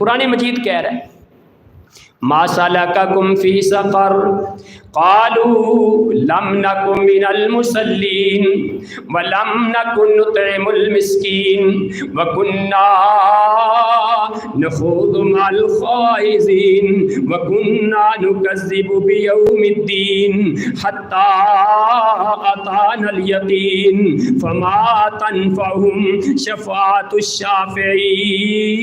قرآن مجید کہہ رہا ہے ما سلککم فی سقر قالوا لم نک من المصلین ولم نک نطعم المسکین وکنا نخوض مع الخائضین وکنا نکذب بیوم الدین حتی اتانا الیقین فما تنفعهم شفاعۃ الشافعین۔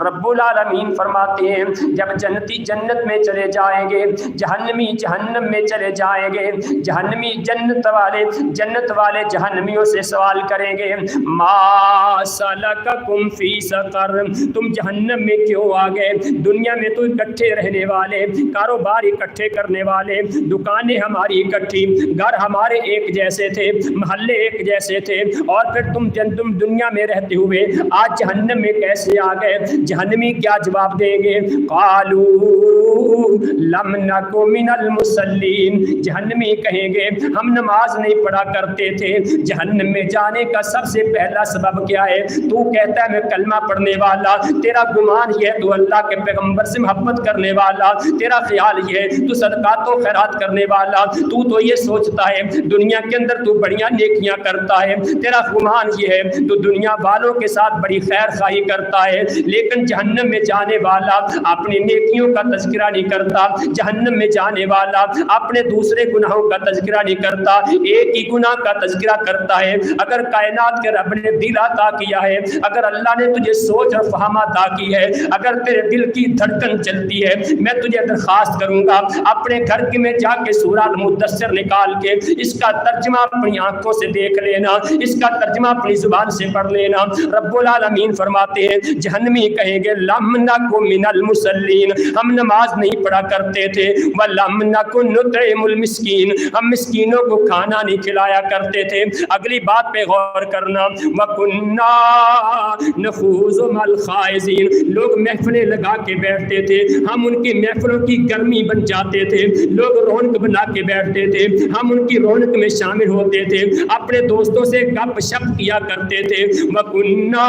رب العالمین فرماتے ہیں جب جنتی جنت میں چلے جائیں گے، جہنمی جہنم میں چلے جائیں گے، جہنمی جنت والے جہنمیوں سے سوال کریں گے ما سلککم فی سقر، تم جہنم میں کیوں آ گئے؟ دنیا میں تو اکٹھے رہنے والے، کاروبار اکٹھے کرنے والے، دکانیں ہماری اکٹھی، گھر ہمارے ایک جیسے تھے، محلے ایک جیسے تھے، اور پھر تم دنیا میں رہتے ہوئے آج جہنم میں کیسے آ گئے؟ جہنمی کیا جواب دیں گے؟ قالوا لم نک من المصلین، جہنمی کہیں گے ہم نماز نہیں پڑھا کرتے تھے۔ جہنم میں جانے کا سب سے پہلا سبب کیا ہے؟ تو کہتا ہے میں کلمہ پڑھنے والا، تیرا گمان یہ ہے تو اللہ کے پیغمبر سے محبت کرنے والا، تیرا خیال یہ ہے تو صدقات و خیرات کرنے والا، تو یہ سوچتا ہے دنیا کے اندر تو بڑیاں نیکیاں کرتا ہے، تیرا گمان یہ ہے تو دنیا والوں کے ساتھ بڑی خیر خواہی کرتا ہے، لیکن جہنم میں جانے والا اپنی نیکیوں کا تذکرہ نہیں کرتا، جہنم میں جانے والا اپنے دوسرے گناہوں کا تذکرہ نہیں کرتا، ایک ہی گناہ کا تذکرہ کرتا ہے۔ اگر کائنات کے رب نے دل عطا کیا ہے، اگر اللہ نے تجھے سوچ اور فہم عطا کی ہے، اگر تیرے دل کی دھڑکن چلتی ہے، میں تجھے درخواست کروں گا اپنے گھر میں جا کے سورہ المدثر نکال کے اس کا ترجمہ اپنی آنکھوں سے دیکھ لینا، اس کا ترجمہ اپنی زبان سے پڑھ لینا۔ رب العالمین فرماتے ہیں جہنمی کہیں گے لم نک من المصلین، ہم نماز نہیں پڑھا کرتے تھے، ولم نک نطعم المسکین، ہم مسکینوں کو کھانا نہیں کھلایا کرتے تھے۔ اگلی بات پہ غور کرنا، وکنا نخوض مع الخائضین، لوگ محفلیں لگا کے بیٹھتے تھے، ہم ان کی محفلوں کی گرمی بن جاتے تھے، لوگ رونق بنا کے بیٹھتے تھے، ہم ان کی رونق میں شامل ہوتے تھے، اپنے دوستوں سے گپ شپ کیا کرتے تھے۔ وکنا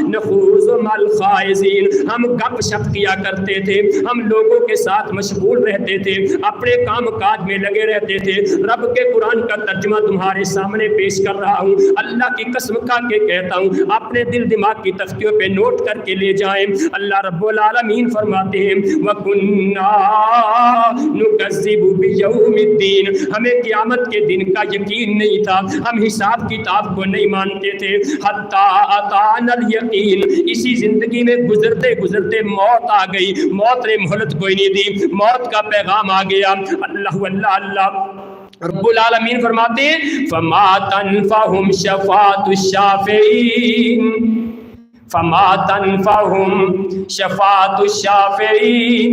نخوض مع الخائضین، ہم گپ شپ کیا کرتے تھے، ہم لوگوں کے ساتھ مشغول رہتے تھے، اپنے کام کاج میں لگے رہتے تھے۔ رب کے قرآن کا ترجمہ تمہارے سامنے پیش کر رہا ہوں، اللہ کی قسم کھا کے کہتا ہوں اپنے دل دماغ کی تختیوں پہ نوٹ کر کے لے جائیں۔ اللہ رب العالمین فرماتے ہیں وَكُنَّا نُكَذِّبُ بِيَوْمِ الدِّينِ، ہمیں قیامت کے دن کا یقین نہیں تھا، ہم حساب کتاب کو نہیں مانتے تھے۔ حَتَّى أَتَانَا الْيَقِينُ، اسی زندگی میں گزرتے گزرتے موت آ گئی، موت نے مہلت کوئی نہیں دی، موت کا پیغام آ گیا۔ اللہ اللہ اللہ، رب العالمین فرماتے ہیں فما تنفعهم شفاعۃ الشافعین، فما تنفعهم شفاعۃ الشافعین۔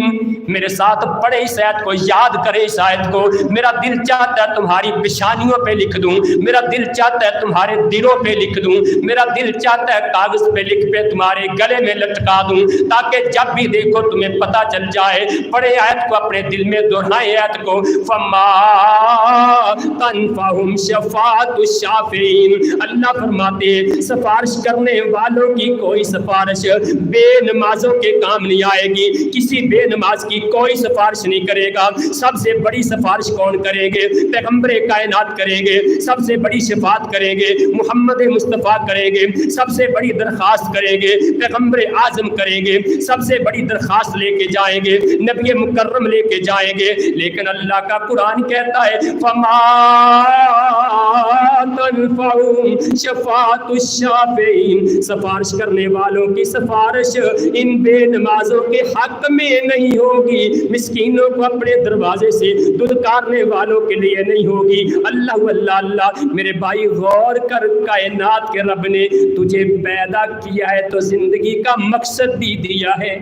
میرے ساتھ پڑھے اس آیت کو، یاد کرے اس آیت کو۔ میرا دل چاہتا ہے تمہاری پیشانیوں پہ لکھ دوں، میرا دل چاہتا ہے تمہارے دلوں پہ لکھ دوں، میرا دل چاہتا ہے کاغذ پہ لکھ پہ تمہارے گلے میں لٹکا دوں، تاکہ جب بھی دیکھو تمہیں پتہ چل جائے۔ پڑھے آیت کو، اپنے دل میں دہرائے آیت کو، فما تنفعهم شفاعۃ الشافعین۔ اللہ فرماتے ہیں سفارش کرنے والوں کی کوئی سفارش بے نمازوں کے کام نہیں آئے گی، کسی بے نماز کی کوئی سفارش نہیں کرے گا۔ سب سے بڑی سفارش کون کریں گے؟ پیغمبر کائنات کریں گے، سب سے بڑی شفاعت کریں گے محمد مصطفیٰ کریں گے، سب سے بڑی درخواست کریں گے پیغمبر اعظم کریں گے، سب سے بڑی درخواست لے کے جائیں گے نبی مکرم لے کے جائیں گے۔ لیکن اللہ کا قرآن کہتا ہے فما تنفعهم شفاعۃ الشافعین، سفارش کرنے والوں کی سفارش ان بے نمازوں کے حق میں نہیں ہوگی، مسکینوں کو اپنے دروازے سے دھتکارنے والوں کے لیے نہیں ہوگی۔ اللہ اللہ اللہ، میرے بھائی غور کر، کائنات کے رب نے تجھے پیدا کیا ہے تو زندگی کا مقصد بھی دیا ہے۔